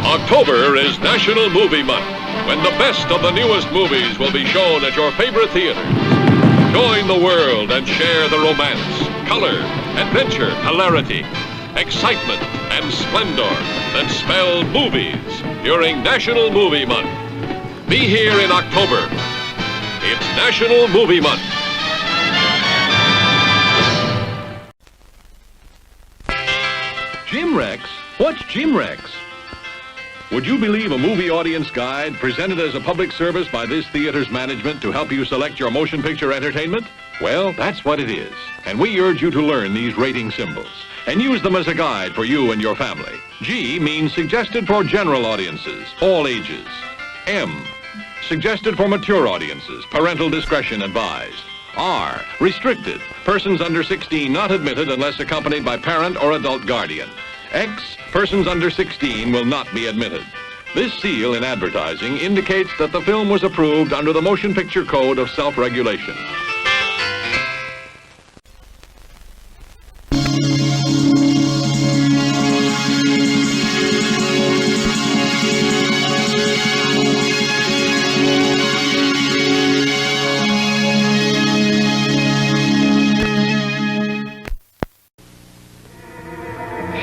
October is National Movie Month, when the best of the newest movies will be shown at your favorite theaters. Join the world and share the romance, color, adventure, hilarity, excitement, and splendor that spell movies during National Movie Month. Be here in October. It's National Movie Month. Jim Rex? What's Jim Rex? Would you believe a movie audience guide presented as a public service by this theater's management to help you select your motion picture entertainment? Well, that's what it is. And we urge you to learn these rating symbols and use them as a guide for you and your family. G means suggested for general audiences, all ages. M, suggested for mature audiences, parental discretion advised. R, restricted, persons under 16 not admitted unless accompanied by parent or adult guardian. X, persons under 16 will not be admitted. This seal in advertising indicates that the film was approved under the Motion Picture Code of Self-Regulation.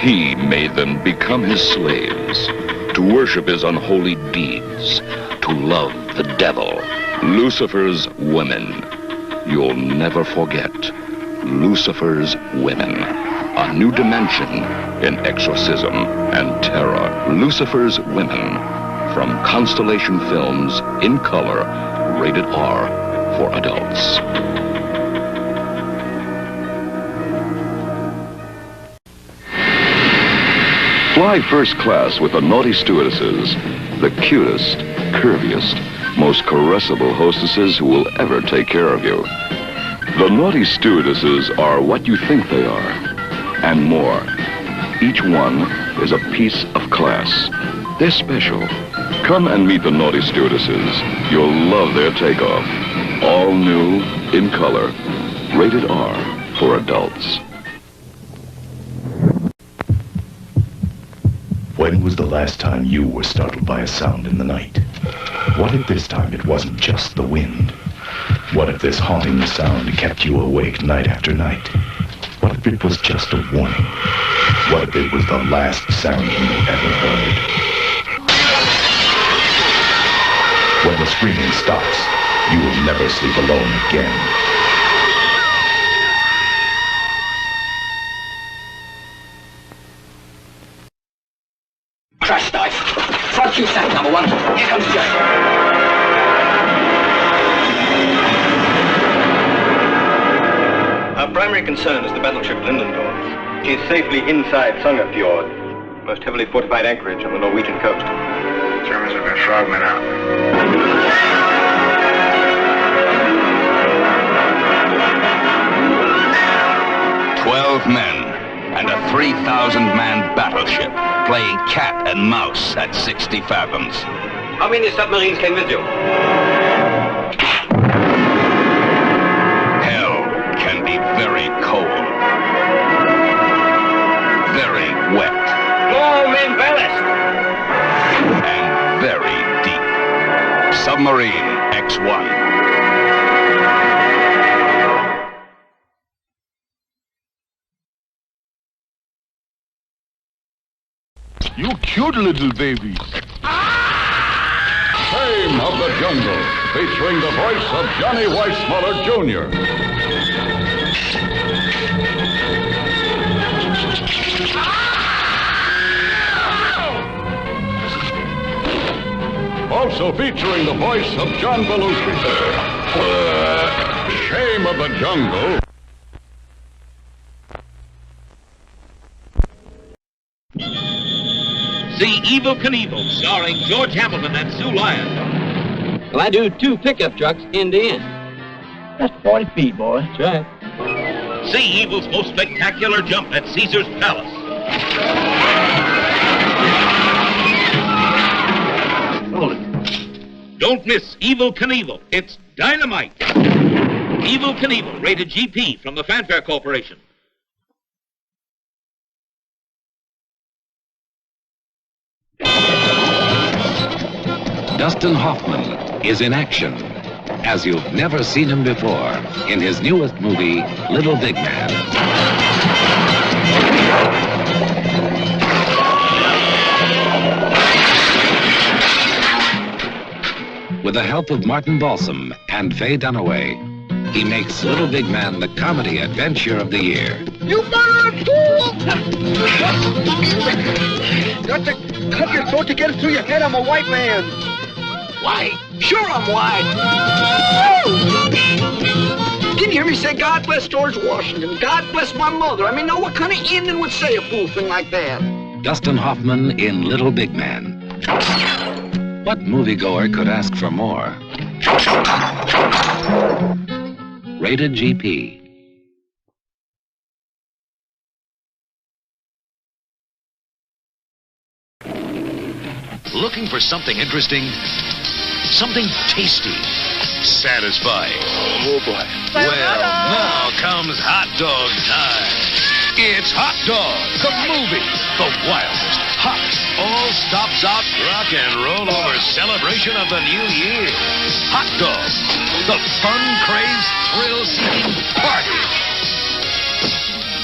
He made them become his slaves, to worship his unholy deeds, to love the devil. Lucifer's women. You'll never forget Lucifer's women. A new dimension in exorcism and terror. Lucifer's women. From Constellation Films, in color, rated R for adults. Fly first class with the naughty stewardesses, the cutest, curviest, most caressable hostesses who will ever take care of you. The naughty stewardesses are what you think they are, and more. Each one is a piece of class. They're special. Come and meet the naughty stewardesses. You'll love their takeoff. All new, in color, rated R for adults. When was the last time you were startled by a sound in the night? What if this time it wasn't just the wind? What if this haunting sound kept you awake night after night? What if it was just a warning? What if it was the last sound you ever heard? When the screaming stops, you will never sleep alone again. Crash dive. Front Q stack number 1. Here comes Jay. Our primary concern is the battleship Lindendorf. She is safely inside Songafjord, most heavily fortified anchorage on the Norwegian coast. Germans have been frogmen out. 12 men and a 3,000-man battleship playing cat and mouse at 60 fathoms. How many submarines came with you? Hell can be very cold, very wet, All men ballast! and very deep. Submarine X-1. You cute little babies. Fame of the Jungle, featuring the voice of Johnny Weissmuller Jr. Also featuring the voice of John Belushi. Shame of the Jungle. See Evel Knievel, starring George Hamilton and Sue Lyon. Well, I do 2 pickup trucks end to end. That's 40 feet, boy. That's right. See Evel's most spectacular jump at Caesar's Palace. Hold it. Don't miss Evel Knievel. It's dynamite. Evel Knievel, rated GP from the Fanfare Corporation. Dustin Hoffman is in action as you've never seen him before in his newest movie, Little Big Man. With the help of Martin Balsam and Faye Dunaway, he makes Little Big Man the comedy adventure of the year. You murdered fool! Got to cut your throat to get it through your head. I'm a white man. White? Sure I'm white. Didn't you hear me say, God bless George Washington, God bless my mother? I mean, now what kind of Indian would say a fool thing like that? Dustin Hoffman in Little Big Man. What moviegoer could ask for more? Rated GP. Looking for something interesting? Something tasty? Satisfying? Oh, boy. Well, now comes hot dog time. It's Hot Dog, the movie. The wildest, hottest, all-stops-out rock and roll over celebration of the new year. Hot Dog, the fun-crazed, thrill-seeking party.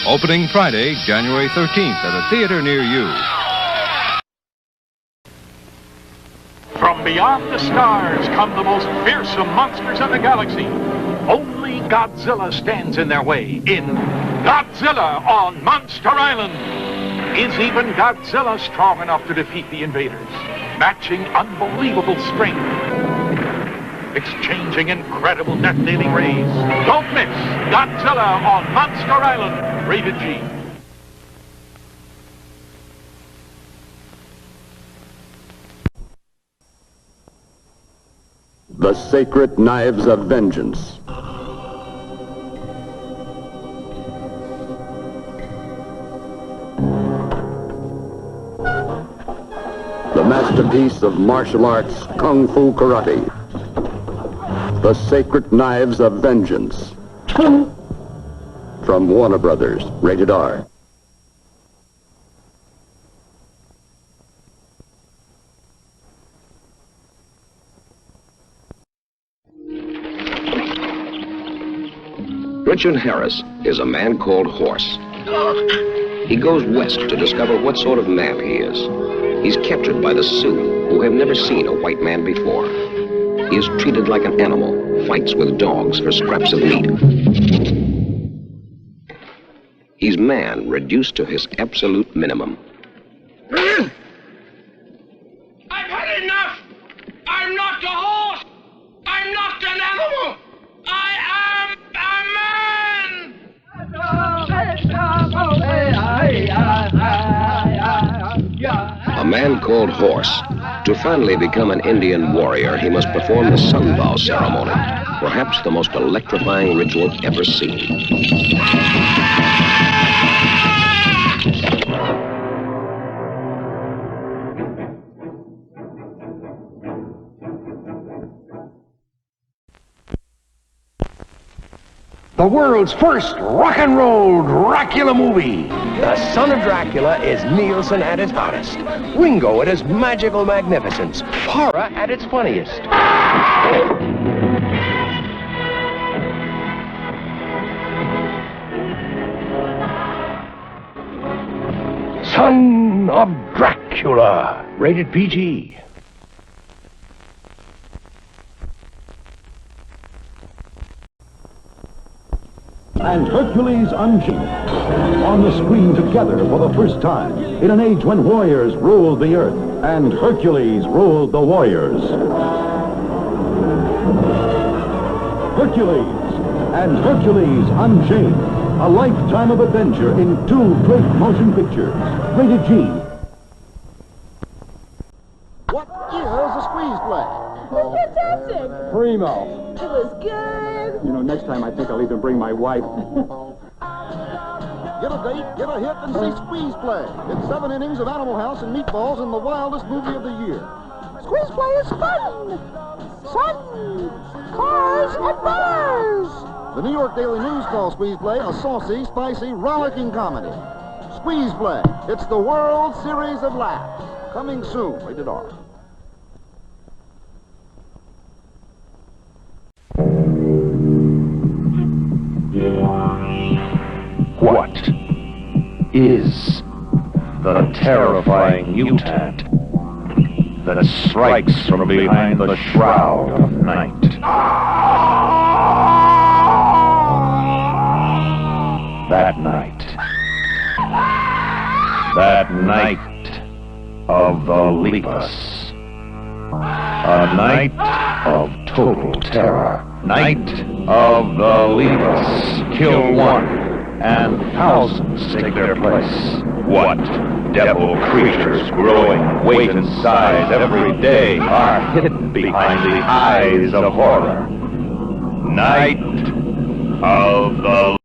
Opening Friday, January 13th at a theater near you. From beyond the stars come the most fearsome monsters in the galaxy. Only Godzilla stands in their way in Godzilla on Monster Island. Is even Godzilla strong enough to defeat the invaders? Matching unbelievable strength. Exchanging incredible death-dealing rays. Don't miss Godzilla on Monster Island. Rated G. The Sacred Knives of Vengeance. The masterpiece of martial arts, Kung Fu Karate. The Sacred Knives of Vengeance. From Warner Brothers, rated R. Richard Harris is a man called Horse. He goes west to discover what sort of man he is. He's captured by the Sioux, who have never seen a white man before. He is treated like an animal, fights with dogs for scraps of meat. He's man reduced to his absolute minimum. I've had enough! I'm not a horse! I'm not an animal! I am a man! A man called Horse. To finally become an Indian warrior, he must perform the sunvow ceremony, perhaps the most electrifying ritual ever seen. The world's first rock and roll Dracula movie. The son of Dracula is Nielsen at his hottest. Ringo at his magical magnificence. Horror at its funniest. Son of Dracula. Rated PG. And Hercules Unchained on the screen together for the first time in an age when warriors ruled the earth and Hercules ruled the warriors. Hercules and Hercules Unchained, a lifetime of adventure in 2 great motion pictures. Rated G. What is a squeeze play? It was fantastic. Primo. It was good. You know, next time I think I'll even bring my wife. Get a date, get a hit, and see Squeeze Play. It's 7 innings of Animal House and meatballs in the wildest movie of the year. Squeeze Play is fun. Sun, cars, and bars. The New York Daily News calls Squeeze Play a saucy, spicy, rollicking comedy. Squeeze Play. It's the World Series of Laughs. Coming soon. Rated R. What is the terrifying mutant that strikes from behind the shroud of night? That night of the Lepus. A night of total terror. Night of the Lepus. Kill one, and thousands take their place. What devil creatures growing weight in size every day are hidden behind the eyes of horror? Night of the...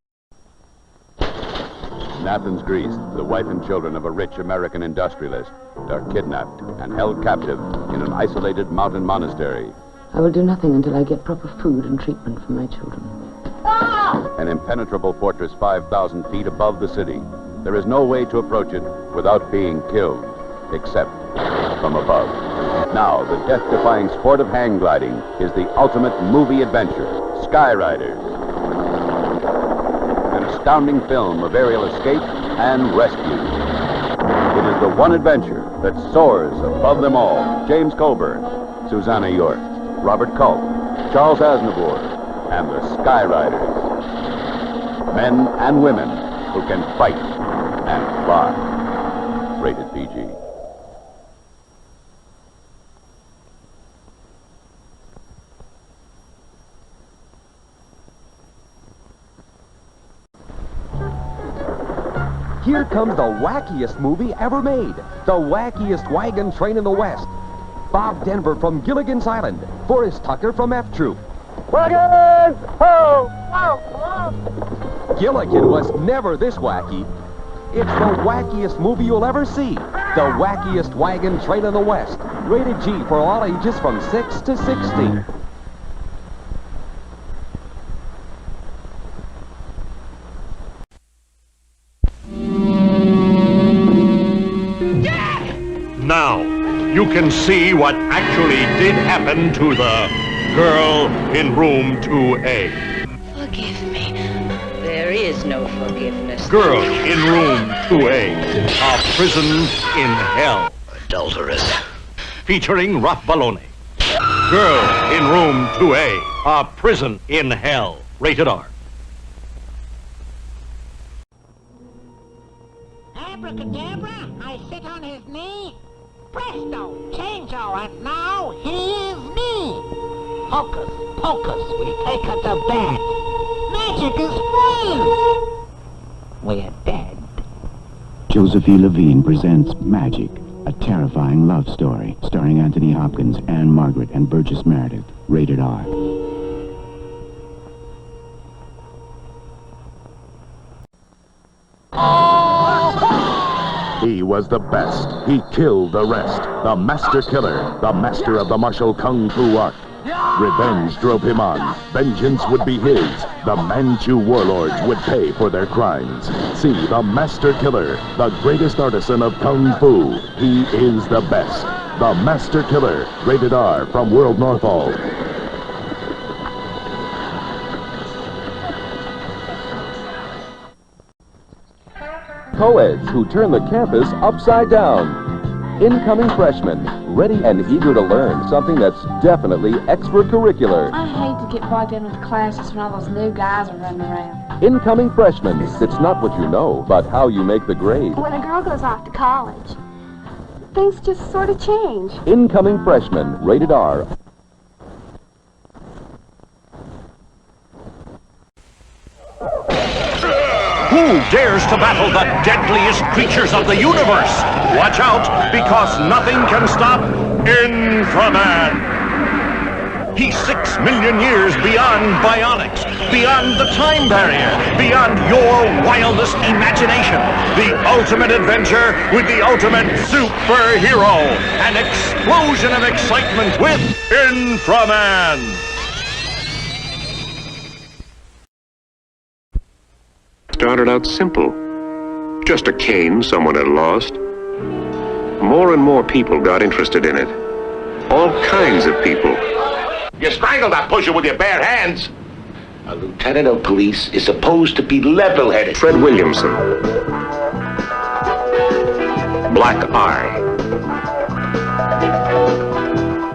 In Athens, Greece, the wife and children of a rich American industrialist are kidnapped and held captive in an isolated mountain monastery. I will do nothing until I get proper food and treatment for my children. An impenetrable fortress 5,000 feet above the city. There is no way to approach it without being killed, except from above. Now, the death-defying sport of hang gliding is the ultimate movie adventure, Skyriders. An astounding film of aerial escape and rescue. It is the one adventure that soars above them all. James Coburn, Susanna York, Robert Culp, Charles Aznavour, and the Skyriders. Men and women who can fight and fly. Rated PG. Here comes the wackiest movie ever made. The wackiest wagon train in the West. Bob Denver from Gilligan's Island. Forrest Tucker from F Troop. Wagons! Ho! Ho! Gilligan was never this wacky. It's the wackiest movie you'll ever see. The wackiest wagon train in the West. Rated G for all ages from 6 to 16. Now, you can see what actually did happen to the girl in room 2A. Forgive me. There is no forgiveness. Girl in room 2A, a prison in hell. Adulteress. Featuring Rough Baloney. Girl in room 2A, a prison in hell. Rated R. Abracadabra, I sit on his knee. Presto, change-o, and now he is me. Hocus pocus, we take her to bed. Magic is free. We're dead. Josephine Levine presents Magic, a terrifying love story starring Anthony Hopkins, Anne Margaret, and Burgess Meredith. Rated R. He was the best. He killed the rest. The master killer, the master of the martial kung fu art. Revenge drove him on. Vengeance would be his. The Manchu warlords would pay for their crimes. See the master killer, the greatest artisan of kung fu. He is the best. The Master Killer, rated R from World Northall. Co-eds who turn the campus upside down. Incoming freshmen, ready and eager to learn something that's definitely extracurricular. I hate to get bogged in with classes when all those new guys are running around. Incoming freshmen, it's not what you know, but how you make the grade. When a girl goes off to college, things just sort of change. Incoming freshmen, rated R. Who dares to battle the deadliest creatures of the universe? Watch out, because nothing can stop Inframan. He's 6 million years beyond bionics, beyond the time barrier, beyond your wildest imagination. The ultimate adventure with the ultimate superhero. An explosion of excitement with Inframan. Started out simple. Just a cane someone had lost. More and more people got interested in it. All kinds of people. You strangled that pusher with your bare hands. A lieutenant of police is supposed to be level-headed. Fred Williamson. Black Eye.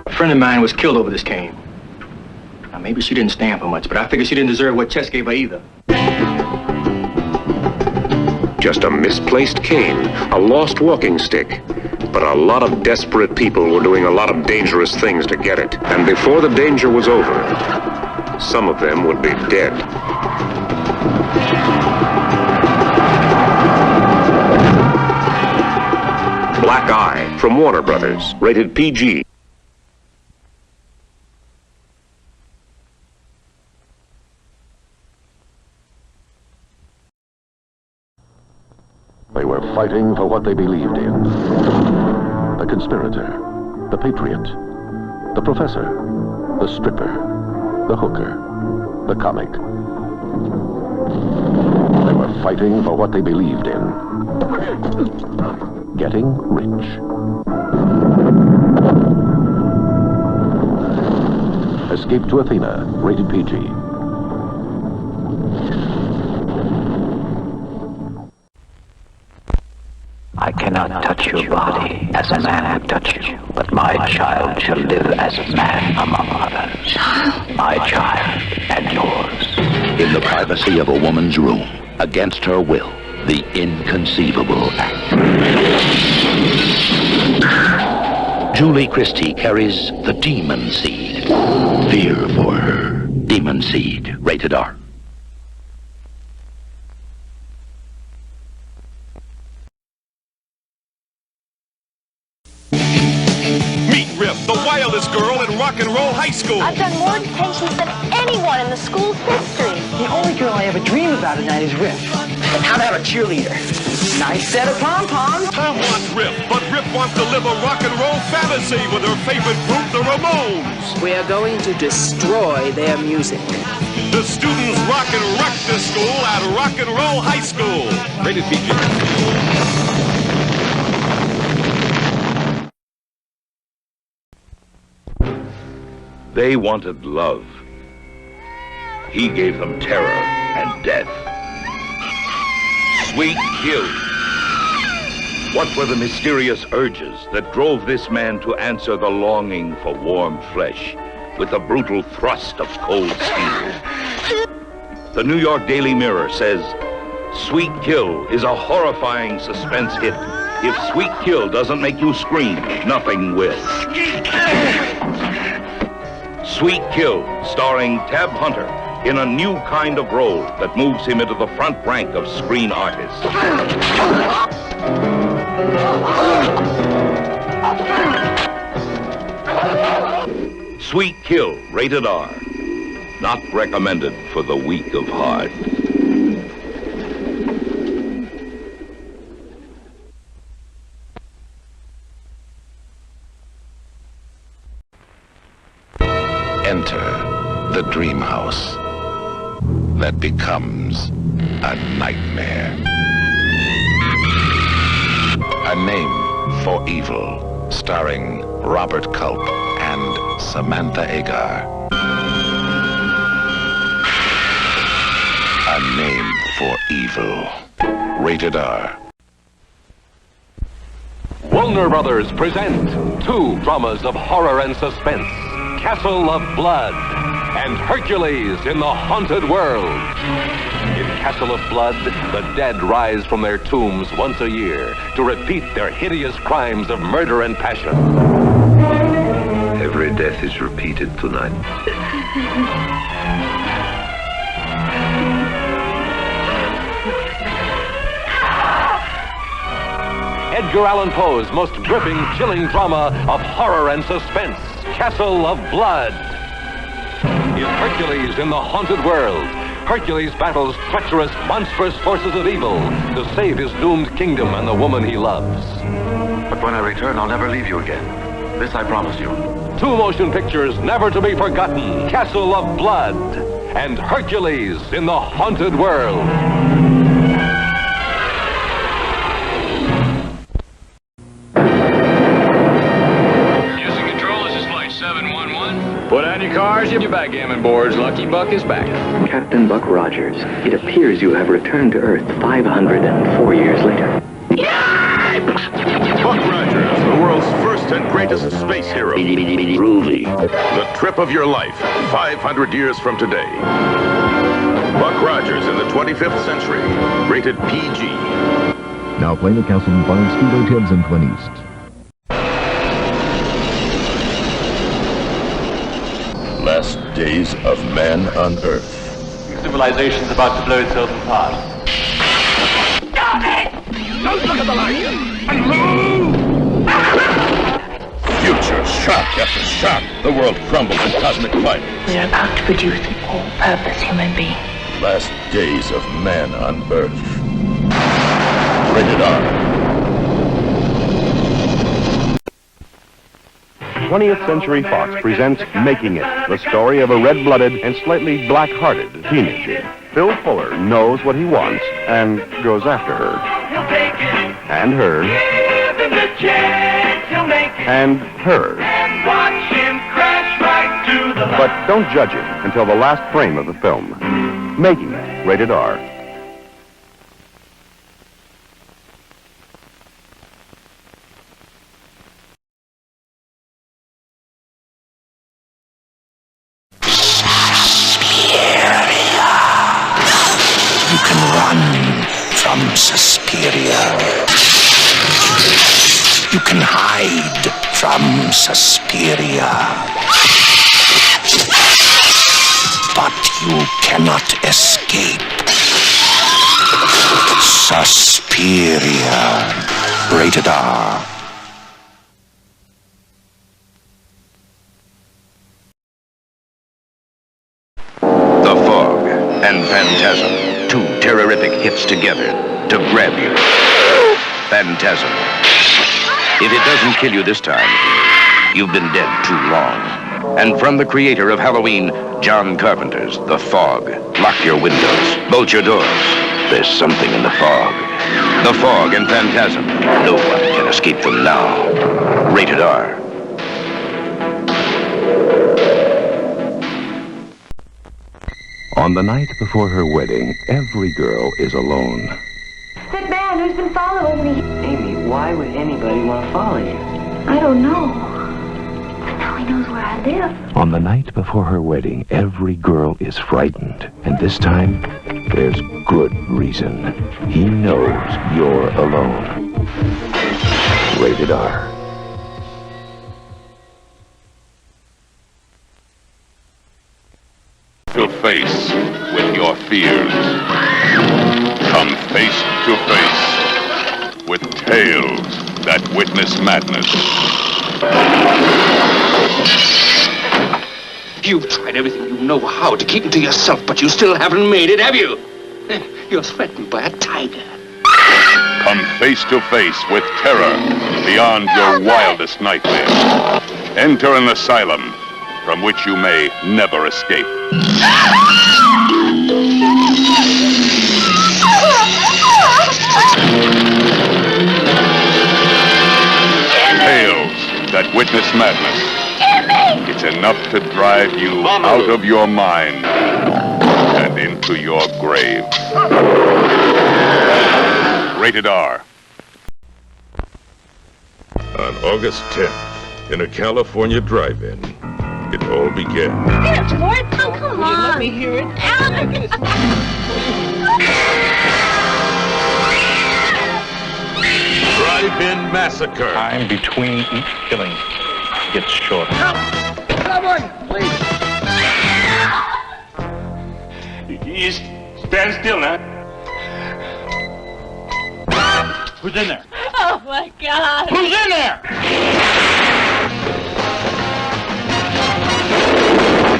A friend of mine was killed over this cane. Now, maybe she didn't stand for much, but I figure she didn't deserve what Chess gave her either. Just a misplaced cane, a lost walking stick. But a lot of desperate people were doing a lot of dangerous things to get it. And before the danger was over, some of them would be dead. Black Eye from Warner Brothers, rated PG. They were fighting for what they believed in. The conspirator, the patriot, the professor, the stripper, the hooker, the comic. They were fighting for what they believed in. Getting rich. Escape to Athena, rated PG. I cannot touch your body as a man would touch you, but my child shall live as a man among others. My child and yours. In the privacy of a woman's room, against her will, the inconceivable act. Julie Christie carries the demon seed. Fear for her. Demon seed, rated R. The wildest girl in rock and roll high school. I've done more detentions than anyone in the school's history. The only girl I ever dream about at night is Riff. And how to have a cheerleader. Nice set of pom-poms. Tom wants Riff, but Riff wants to live a rock and roll fantasy with her favorite group, the Ramones. We are going to destroy their music. The students rock and wreck this school at Rock and Roll High School. Rated PG. They wanted love. He gave them terror and death. Sweet kill. What were the mysterious urges that drove this man to answer the longing for warm flesh with the brutal thrust of cold steel? The New York Daily Mirror says, Sweet Kill is a horrifying suspense hit. If Sweet Kill doesn't make you scream, nothing will. Sweet Kill, starring Tab Hunter, in a new kind of role that moves him into the front rank of screen artists. Sweet Kill, rated R. Not recommended for the weak of heart. Enter the dream house that becomes a nightmare. A Name for Evil, starring Robert Culp and Samantha Agar. A Name for Evil, rated R. Warner Brothers present two dramas of horror and suspense. Castle of Blood and Hercules in the Haunted World. In Castle of Blood, the dead rise from their tombs once a year to repeat their hideous crimes of murder and passion. Every death is repeated tonight. Edgar Allan Poe's most gripping, chilling drama of horror and suspense. Castle of Blood. In Hercules in the Haunted World, Hercules battles treacherous, monstrous forces of evil to save his doomed kingdom and the woman he loves. But when I return, I'll never leave you again. This I promise you. Two motion pictures never to be forgotten. Castle of Blood and Hercules in the Haunted World. Put on your cars, your backgammon boards. Lucky Buck is back. Captain Buck Rogers, it appears you have returned to Earth 504 years later. Buck Rogers, the world's first and greatest space hero. Groovy. The trip of your life, 500 years from today. Buck Rogers in the 25th century, rated PG. Now playing at Castleton Farm, Speedo Tibbs and Twin East. Last days of man on Earth. Civilization's about to blow itself apart. Stop it! Don't look at the light! And move! Future shock after shock. The world crumbles in cosmic fire. We're about to produce an all-purpose human being. Last days of man on Earth. Rated R. 20th Century Fox presents Making It, the story of a red-blooded and slightly black-hearted teenager. Phil Fuller knows what he wants and goes after her. And her. And her. But don't judge it until the last frame of the film. Making It, rated R. Suspiria. You can hide from Suspiria. But you cannot escape. Suspiria. Rated R. The Fog and Phantasm. Two terrorific hits together to grab you. Phantasm. If it doesn't kill you this time, you've been dead too long. And from the creator of Halloween, John Carpenter's The Fog. Lock your windows. Bolt your doors. There's something in the fog. The Fog and Phantasm. No one can escape them now. Rated R. On the night before her wedding, every girl is alone. That man who's been following me. Amy, why would anybody want to follow you? I don't know. But now he knows where I live. On the night before her wedding, every girl is frightened. And this time, there's good reason. He knows you're alone. Rated R. To face with your fears. Come face to face with tales that witness madness. You've tried everything you know how to keep it to yourself, but you still haven't made it, have you? You're threatened by a tiger. Come face to face with terror beyond your wildest nightmares. Enter an asylum from which you may never escape. Tales that witness madness. It's enough to drive you out of your mind and into your grave. Rated R. On August 10th, in a California drive-in, it all began. Get it, Ford. Oh, come on. Let me hear it. Drive-in massacre. Time between each killing gets shorter. Someone, please. You stand still now. Who's in there? Oh, my God. Who's in there?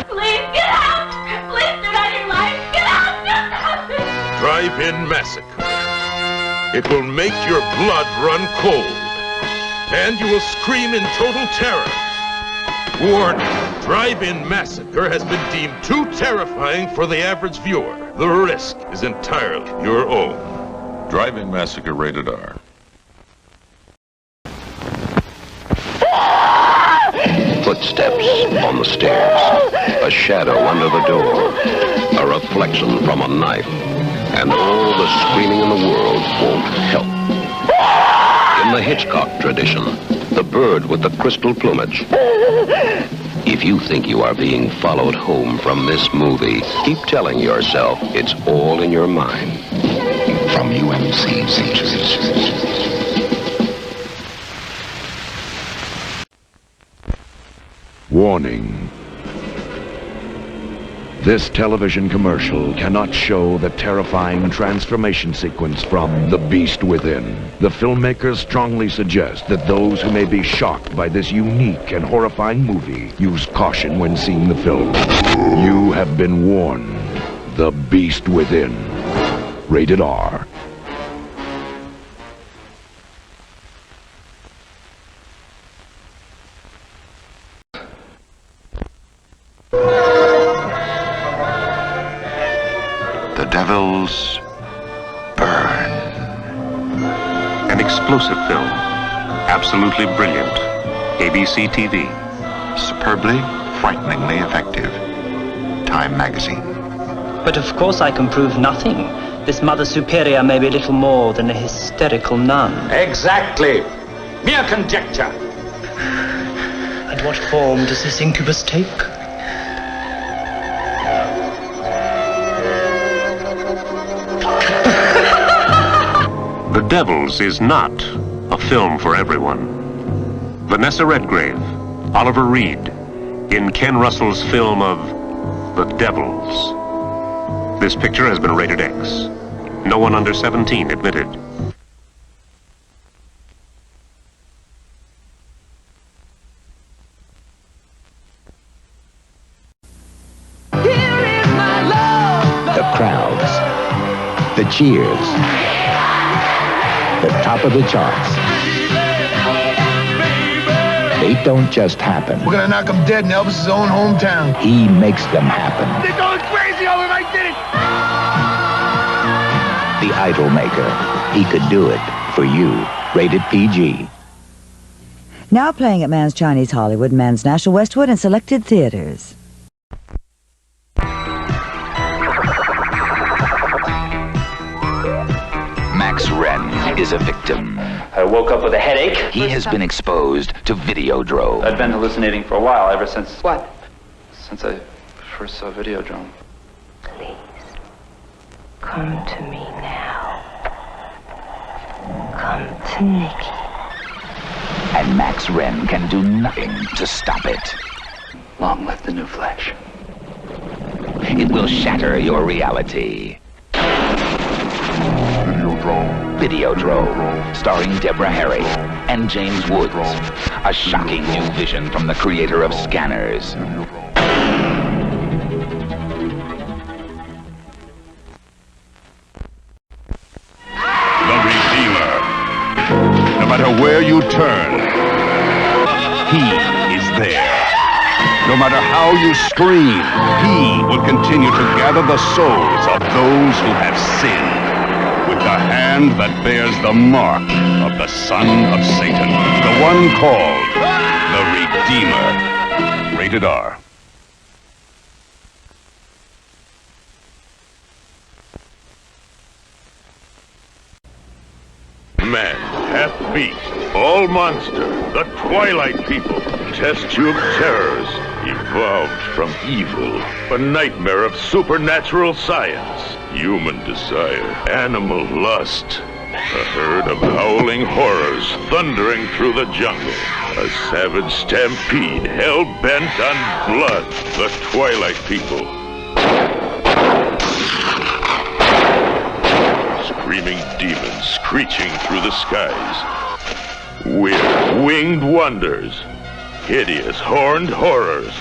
Please, get out. Please, get out of your life. Get out. Drive-in massacre. It will make your blood run cold, and you will scream in total terror. Warning, Drive-in Massacre has been deemed too terrifying for the average viewer. The risk is entirely your own. Drive-in Massacre rated R. Footsteps on the stairs, a shadow under the door, a reflection from a knife, and all the screaming in the world won't help. In the Hitchcock tradition, the bird with the crystal plumage. If you think you are being followed home from this movie, keep telling yourself it's all in your mind. From UMC. Warning. This television commercial cannot show the terrifying transformation sequence from The Beast Within. The filmmakers strongly suggest that those who may be shocked by this unique and horrifying movie use caution when seeing the film. You have been warned. The Beast Within. Rated R. The Devil's Burn. An explosive film. Absolutely brilliant. ABC TV. Superbly, frighteningly effective. Time magazine. But of course I can prove nothing. This Mother Superior may be little more than a hysterical nun. Exactly. Mere conjecture. And what form does this incubus take? The Devils is not a film for everyone. Vanessa Redgrave, Oliver Reed, in Ken Russell's film of The Devils. This picture has been rated X. No one under 17 admitted. The crowds, the cheers, the top of the charts. They don't just happen. We're gonna knock him dead in Elvis's own hometown. He makes them happen. They're going crazy over it, I did it! The Idol Maker. He could do it for you. Rated PG. Now playing at Mann's Chinese Hollywood, Mann's National Westwood, and selected theaters. Max Wren is a victim. I woke up with a headache. He has been exposed to Videodrome. I've been hallucinating for a while, ever since... What? Since I first saw Videodrome. Please, come to me now. Come to Nikki. And Max Wren can do nothing to stop it. Long live the new flesh. It will shatter your reality. Videodrome, starring Deborah Harry and James Woods. A shocking new vision from the creator of Scanners. The Redeemer. No matter where you turn, he is there. No matter how you scream, he will continue to gather the souls of those who have sinned. With the hand that bears the mark of the Son of Satan. The one called the Redeemer. Rated R. Man, half-beast, all monster, the Twilight people, test tube terrors, evolved from evil, a nightmare of supernatural science, human desire, animal lust, a herd of howling horrors thundering through the jungle, a savage stampede hell-bent on blood, the Twilight people. Screaming demons screeching through the skies. Weird winged wonders. Hideous horned horrors.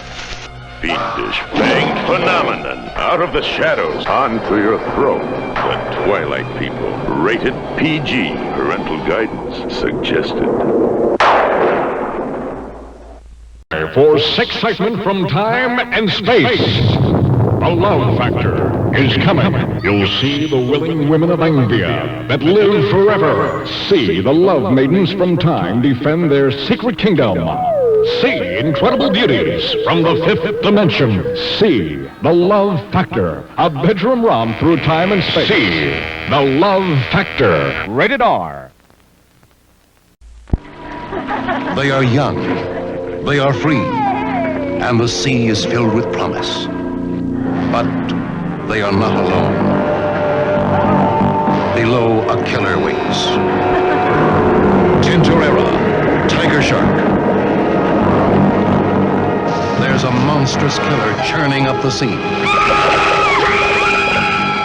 Fiendish fanged phenomenon out of the shadows onto your throat. The Twilight people. Rated PG. Parental guidance suggested. For excitement from time and space. The Love Factor is coming. You'll see the willing women of Anglia that live forever. See the love maidens from time defend their secret kingdom. See incredible beauties from the fifth dimension. See The Love Factor, a bedroom romp through time and space. See The Love Factor. Rated R. They are young. They are free. And the sea is filled with promise. But they are not alone. Below a killer waits. Tintorera, tiger shark. There's a monstrous killer churning up the sea.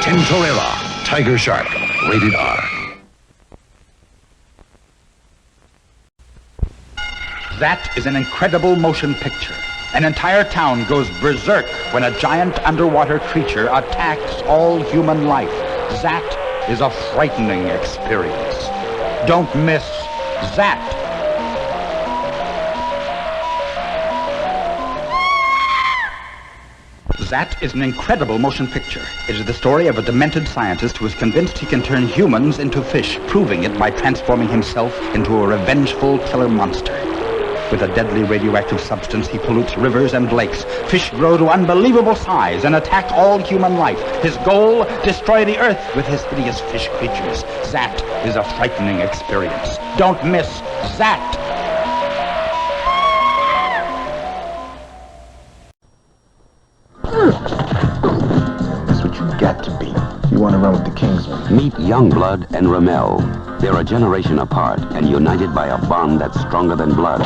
Tintorera, tiger shark, rated R. That is an incredible motion picture. An entire town goes berserk when a giant underwater creature attacks all human life. That is a frightening experience. Don't miss that. That is an incredible motion picture. It is the story of a demented scientist who is convinced he can turn humans into fish, proving it by transforming himself into a revengeful killer monster. With a deadly radioactive substance, he pollutes rivers and lakes. Fish grow to unbelievable size and attack all human life. His goal, destroy the Earth with his hideous fish creatures. That is a frightening experience. Don't miss that. That's what you got to be. You want to run with the Kingsmen. Meet Youngblood and Ramel. They're a generation apart and united by a bond that's stronger than blood.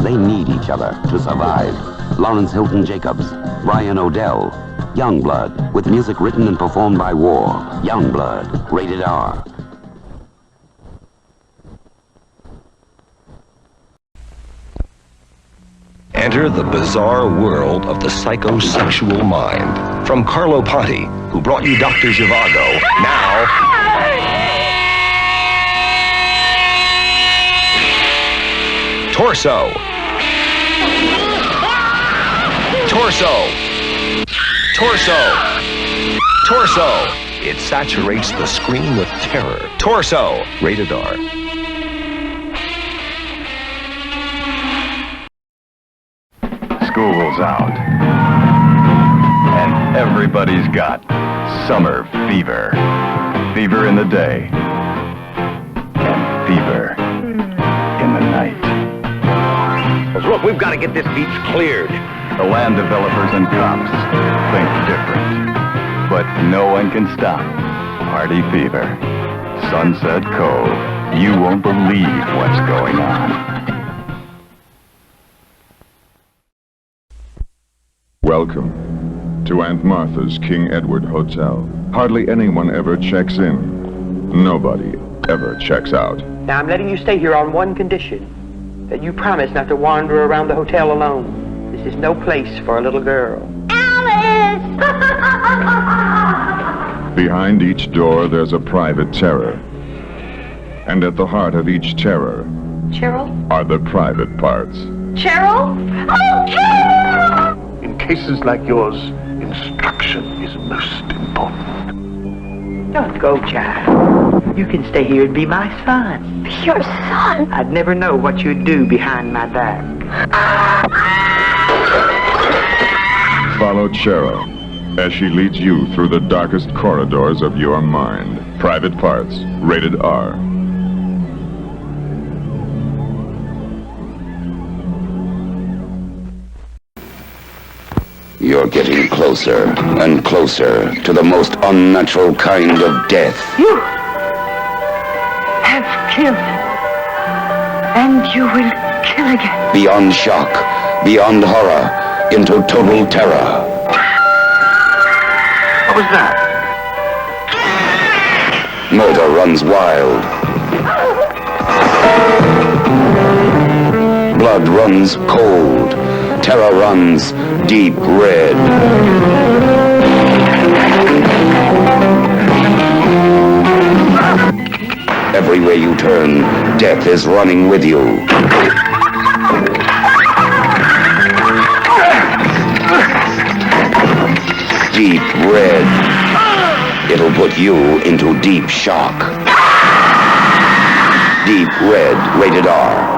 They need each other to survive. Lawrence Hilton Jacobs, Ryan O'Dell, Youngblood, with music written and performed by War. Youngblood, rated R. Enter the bizarre world of the psychosexual mind. From Carlo Ponti, who brought you Dr. Zhivago, now... Torso. Torso. Torso. Torso. It saturates the screen with terror. Torso. Rated R. School's out. And everybody's got summer fever. Fever in the day. And fever in the night. Look, we've got to get this beach cleared. The land developers and cops think different. But no one can stop Party Fever. Sunset Cove. You won't believe what's going on. Welcome to Aunt Martha's King Edward Hotel. Hardly anyone ever checks in. Nobody ever checks out. Now, I'm letting you stay here on one condition. That you promise not to wander around the hotel alone. This is no place for a little girl. Alice! Behind each door, there's a private terror. And at the heart of each terror Cheryl? are the private parts. Cheryl? Oh, Cheryl! In cases like yours, instruction is most important. Don't go, child. You can stay here and be my son. Your son? I'd never know what you'd do behind my back. Follow Cheryl as she leads you through the darkest corridors of your mind. Private Parts, rated R. You're getting closer and closer to the most unnatural kind of death. You have killed. And you will kill again. Beyond shock, beyond horror, into total terror. What was that? Murder runs wild. Blood runs cold. Terror runs deep red. Everywhere you turn, death is running with you. Deep red. It'll put you into deep shock. Deep red, rated R.